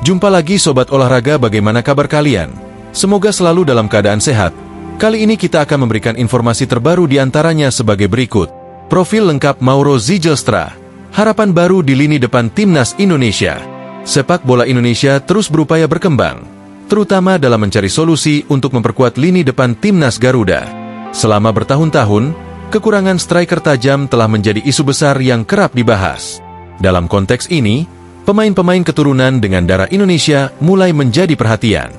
Jumpa lagi Sobat Olahraga, bagaimana kabar kalian? Semoga selalu dalam keadaan sehat. Kali ini kita akan memberikan informasi terbaru diantaranya sebagai berikut. Profil lengkap Mauro Zijlstra, harapan baru di lini depan Timnas Indonesia. Sepak bola Indonesia terus berupaya berkembang, terutama dalam mencari solusi untuk memperkuat lini depan Timnas Garuda. Selama bertahun-tahun, kekurangan striker tajam telah menjadi isu besar yang kerap dibahas. Dalam konteks ini, pemain-pemain keturunan dengan darah Indonesia mulai menjadi perhatian.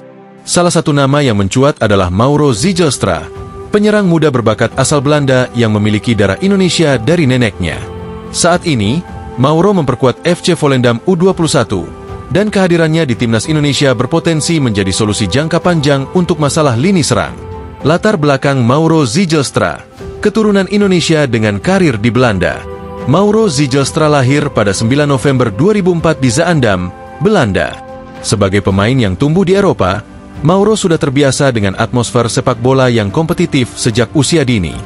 Salah satu nama yang mencuat adalah Mauro Zijlstra, penyerang muda berbakat asal Belanda yang memiliki darah Indonesia dari neneknya. Saat ini, Mauro memperkuat FC Volendam U21, dan kehadirannya di Timnas Indonesia berpotensi menjadi solusi jangka panjang untuk masalah lini serang. Latar belakang Mauro Zijlstra, keturunan Indonesia dengan karir di Belanda. Mauro Zijlstra lahir pada 9 November 2004 di Zaandam, Belanda. Sebagai pemain yang tumbuh di Eropa, Mauro sudah terbiasa dengan atmosfer sepak bola yang kompetitif sejak usia dini.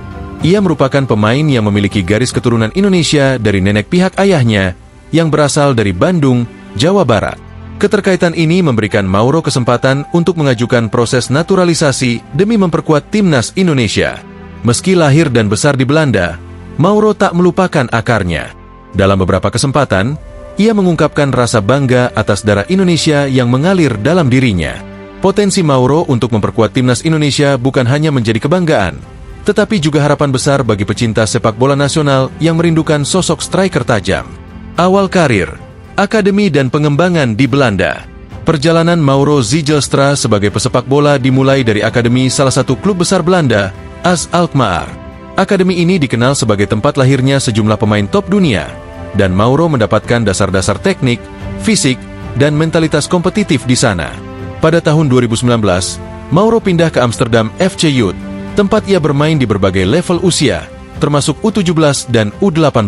Ia merupakan pemain yang memiliki garis keturunan Indonesia dari nenek pihak ayahnya, yang berasal dari Bandung, Jawa Barat. Keterkaitan ini memberikan Mauro kesempatan untuk mengajukan proses naturalisasi demi memperkuat Timnas Indonesia. Meski lahir dan besar di Belanda, Mauro tak melupakan akarnya. Dalam beberapa kesempatan, ia mengungkapkan rasa bangga atas darah Indonesia yang mengalir dalam dirinya. Potensi Mauro untuk memperkuat Timnas Indonesia bukan hanya menjadi kebanggaan, tetapi juga harapan besar bagi pecinta sepak bola nasional yang merindukan sosok striker tajam. Awal karir, akademi dan pengembangan di Belanda. Perjalanan Mauro Zijlstra sebagai pesepak bola dimulai dari akademi salah satu klub besar Belanda, AS Alkmaar. Akademi ini dikenal sebagai tempat lahirnya sejumlah pemain top dunia, dan Mauro mendapatkan dasar-dasar teknik, fisik, dan mentalitas kompetitif di sana. Pada tahun 2019, Mauro pindah ke Amsterdam FC Youth, tempat ia bermain di berbagai level usia, termasuk U17 dan U18.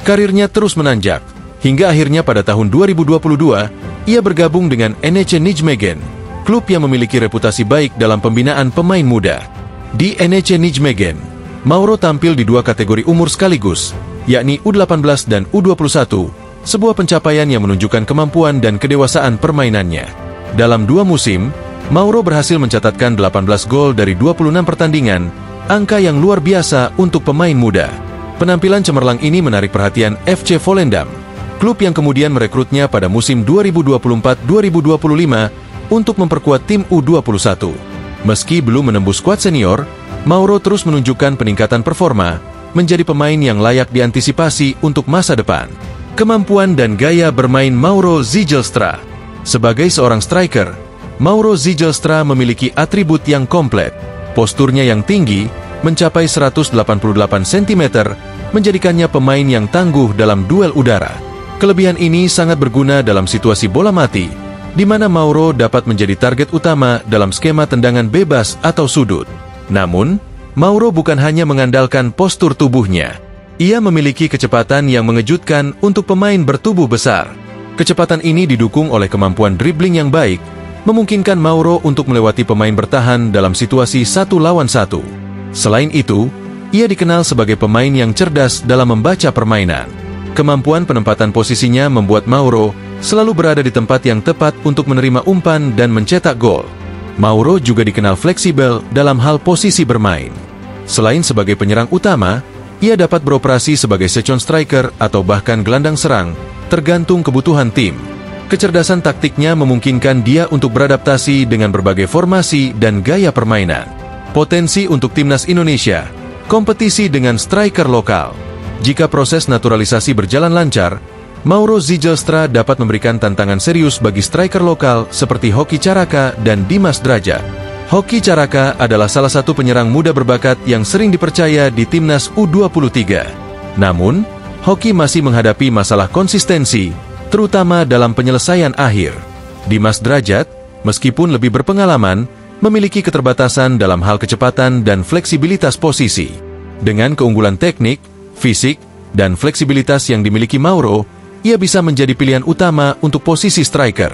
Karirnya terus menanjak, hingga akhirnya pada tahun 2022, ia bergabung dengan NEC Nijmegen, klub yang memiliki reputasi baik dalam pembinaan pemain muda. Di NEC Nijmegen, Mauro tampil di dua kategori umur sekaligus, yakni U18 dan U21, sebuah pencapaian yang menunjukkan kemampuan dan kedewasaan permainannya. Dalam 2 musim, Mauro berhasil mencatatkan 18 gol dari 26 pertandingan, angka yang luar biasa untuk pemain muda. Penampilan cemerlang ini menarik perhatian FC Volendam, klub yang kemudian merekrutnya pada musim 2024-2025 untuk memperkuat tim U21. Meski belum menembus skuad senior, Mauro terus menunjukkan peningkatan performa, menjadi pemain yang layak diantisipasi untuk masa depan. Kemampuan dan gaya bermain Mauro Zijlstra. Sebagai seorang striker, Mauro Zijlstra memiliki atribut yang komplit. Posturnya yang tinggi, mencapai 188 cm, menjadikannya pemain yang tangguh dalam duel udara. Kelebihan ini sangat berguna dalam situasi bola mati, di mana Mauro dapat menjadi target utama dalam skema tendangan bebas atau sudut. Namun, Mauro bukan hanya mengandalkan postur tubuhnya. Ia memiliki kecepatan yang mengejutkan untuk pemain bertubuh besar. Kecepatan ini didukung oleh kemampuan dribbling yang baik, memungkinkan Mauro untuk melewati pemain bertahan dalam situasi 1 lawan 1. Selain itu, ia dikenal sebagai pemain yang cerdas dalam membaca permainan. Kemampuan penempatan posisinya membuat Mauro selalu berada di tempat yang tepat untuk menerima umpan dan mencetak gol. Mauro juga dikenal fleksibel dalam hal posisi bermain. Selain sebagai penyerang utama, ia dapat beroperasi sebagai second striker atau bahkan gelandang serang, tergantung kebutuhan tim. Kecerdasan taktiknya memungkinkan dia untuk beradaptasi dengan berbagai formasi dan gaya permainan. Potensi untuk Timnas Indonesia, kompetisi dengan striker lokal. Jika proses naturalisasi berjalan lancar, Mauro Zijlstra dapat memberikan tantangan serius bagi striker lokal seperti Hoki Caraka dan Dimas Drajat. Hoki Caraka adalah salah satu penyerang muda berbakat yang sering dipercaya di Timnas U23. Namun, Hoki masih menghadapi masalah konsistensi, terutama dalam penyelesaian akhir. Dimas Drajat, meskipun lebih berpengalaman, memiliki keterbatasan dalam hal kecepatan dan fleksibilitas posisi. Dengan keunggulan teknik, fisik, dan fleksibilitas yang dimiliki Mauro, ia bisa menjadi pilihan utama untuk posisi striker.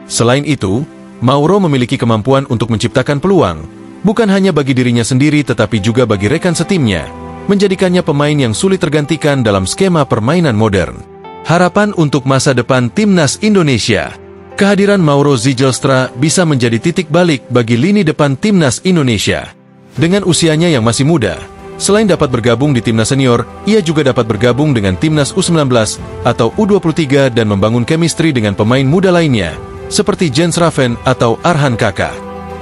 Selain itu, Mauro memiliki kemampuan untuk menciptakan peluang, bukan hanya bagi dirinya sendiri tetapi juga bagi rekan setimnya, menjadikannya pemain yang sulit tergantikan dalam skema permainan modern. Harapan untuk masa depan Timnas Indonesia. Kehadiran Mauro Zijlstra bisa menjadi titik balik bagi lini depan timnas Indonesia. Dengan usianya yang masih muda, selain dapat bergabung di timnas senior, ia juga dapat bergabung dengan timnas U19 atau U23 dan membangun chemistry dengan pemain muda lainnya, seperti Jens Raven atau Arhan Kaka.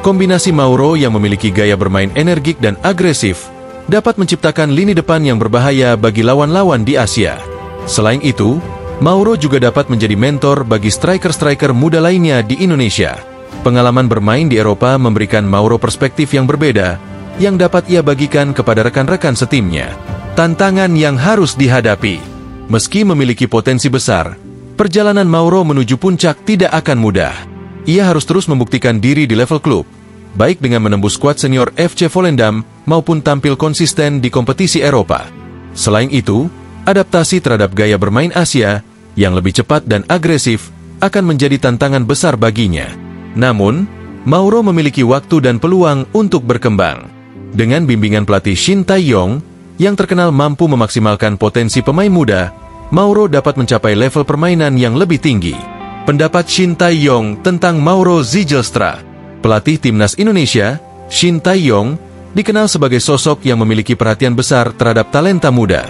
Kombinasi Mauro yang memiliki gaya bermain energik dan agresif dapat menciptakan lini depan yang berbahaya bagi lawan-lawan di Asia. Selain itu, Mauro juga dapat menjadi mentor bagi striker-striker muda lainnya di Indonesia. Pengalaman bermain di Eropa memberikan Mauro perspektif yang berbeda, yang dapat ia bagikan kepada rekan-rekan setimnya. Tantangan yang harus dihadapi. Meski memiliki potensi besar, perjalanan Mauro menuju puncak tidak akan mudah. Ia harus terus membuktikan diri di level klub, baik dengan menembus skuad senior FC Volendam maupun tampil konsisten di kompetisi Eropa. Selain itu, adaptasi terhadap gaya bermain Asia yang lebih cepat dan agresif akan menjadi tantangan besar baginya. Namun, Mauro memiliki waktu dan peluang untuk berkembang. Dengan bimbingan pelatih Shin Tae-yong, yang terkenal mampu memaksimalkan potensi pemain muda, Mauro dapat mencapai level permainan yang lebih tinggi. Pendapat Shin Tae-yong tentang Mauro Zijlstra. Pelatih timnas Indonesia, Shin Tae-yong, dikenal sebagai sosok yang memiliki perhatian besar terhadap talenta muda.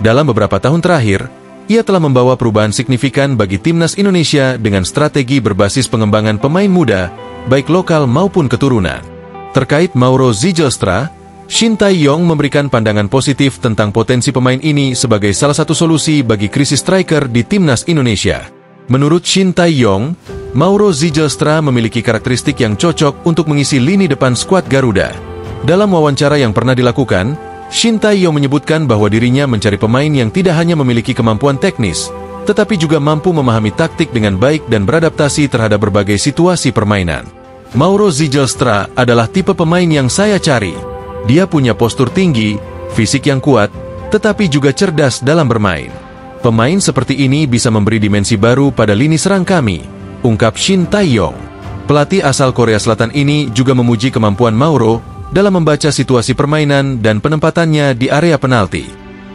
Dalam beberapa tahun terakhir, ia telah membawa perubahan signifikan bagi timnas Indonesia dengan strategi berbasis pengembangan pemain muda, baik lokal maupun keturunan. Terkait Mauro Zijlstra, Shin Tae-yong memberikan pandangan positif tentang potensi pemain ini sebagai salah satu solusi bagi krisis striker di timnas Indonesia. Menurut Shin Tae-yong, Mauro Zijlstra memiliki karakteristik yang cocok untuk mengisi lini depan skuad Garuda. Dalam wawancara yang pernah dilakukan, Shin Tae-yong menyebutkan bahwa dirinya mencari pemain yang tidak hanya memiliki kemampuan teknis, tetapi juga mampu memahami taktik dengan baik dan beradaptasi terhadap berbagai situasi permainan. Mauro Zijlstra adalah tipe pemain yang saya cari. Dia punya postur tinggi, fisik yang kuat, tetapi juga cerdas dalam bermain. Pemain seperti ini bisa memberi dimensi baru pada lini serang kami, ungkap Shin Tae-yong. Pelatih asal Korea Selatan ini juga memuji kemampuan Mauro dalam membaca situasi permainan dan penempatannya di area penalti.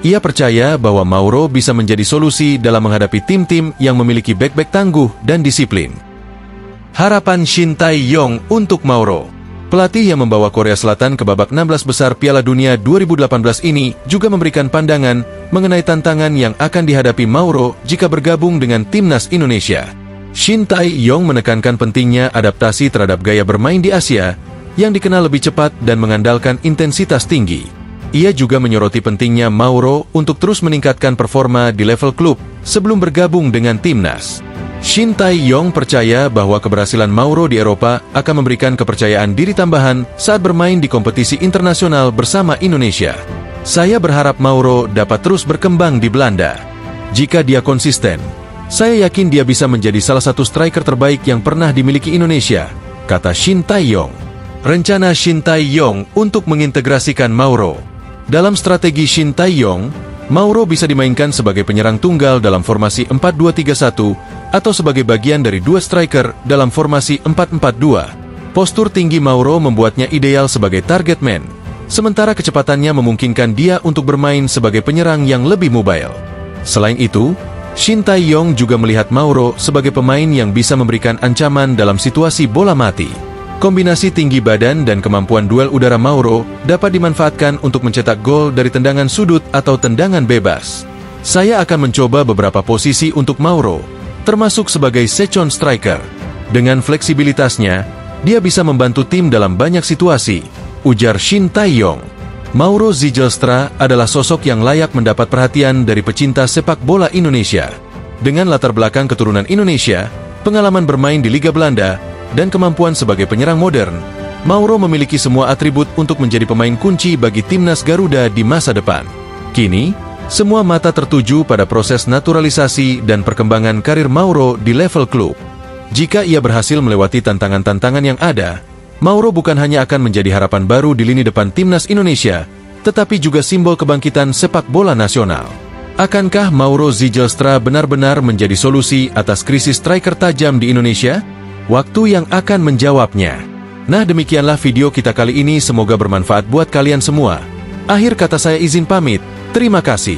Ia percaya bahwa Mauro bisa menjadi solusi dalam menghadapi tim-tim yang memiliki bek-bek tangguh dan disiplin. Harapan Shin Tae-yong untuk Mauro. Pelatih yang membawa Korea Selatan ke babak 16 besar Piala Dunia 2018 ini juga memberikan pandangan mengenai tantangan yang akan dihadapi Mauro jika bergabung dengan timnas Indonesia. Shin Tae-yong menekankan pentingnya adaptasi terhadap gaya bermain di Asia yang dikenal lebih cepat dan mengandalkan intensitas tinggi. Ia juga menyoroti pentingnya Mauro untuk terus meningkatkan performa di level klub sebelum bergabung dengan timnas. Shin Tae-yong percaya bahwa keberhasilan Mauro di Eropa akan memberikan kepercayaan diri tambahan saat bermain di kompetisi internasional bersama Indonesia. Saya berharap Mauro dapat terus berkembang di Belanda. Jika dia konsisten, saya yakin dia bisa menjadi salah satu striker terbaik yang pernah dimiliki Indonesia, kata Shin Tae-yong. Rencana Shin Tae-yong untuk mengintegrasikan Mauro. Dalam strategi Shin Tae-yong, Mauro bisa dimainkan sebagai penyerang tunggal dalam formasi 4-2-3-1 atau sebagai bagian dari dua striker dalam formasi 4-4-2. Postur tinggi Mauro membuatnya ideal sebagai target man, sementara kecepatannya memungkinkan dia untuk bermain sebagai penyerang yang lebih mobile. Selain itu, Shin Tae-yong juga melihat Mauro sebagai pemain yang bisa memberikan ancaman dalam situasi bola mati. Kombinasi tinggi badan dan kemampuan duel udara Mauro dapat dimanfaatkan untuk mencetak gol dari tendangan sudut atau tendangan bebas. Saya akan mencoba beberapa posisi untuk Mauro, termasuk sebagai second striker. Dengan fleksibilitasnya, dia bisa membantu tim dalam banyak situasi, ujar Shin Tae-yong. Mauro Zijlstra adalah sosok yang layak mendapat perhatian dari pecinta sepak bola Indonesia. Dengan latar belakang keturunan Indonesia, pengalaman bermain di Liga Belanda, dan kemampuan sebagai penyerang modern, Mauro memiliki semua atribut untuk menjadi pemain kunci bagi timnas Garuda di masa depan. Kini, semua mata tertuju pada proses naturalisasi dan perkembangan karir Mauro di level klub. Jika ia berhasil melewati tantangan-tantangan yang ada, Mauro bukan hanya akan menjadi harapan baru di lini depan timnas Indonesia, tetapi juga simbol kebangkitan sepak bola nasional. Akankah Mauro Zijlstra benar-benar menjadi solusi atas krisis striker tajam di Indonesia? Waktu yang akan menjawabnya. Nah, demikianlah video kita kali ini, semoga bermanfaat buat kalian semua. Akhir kata saya izin pamit, terima kasih.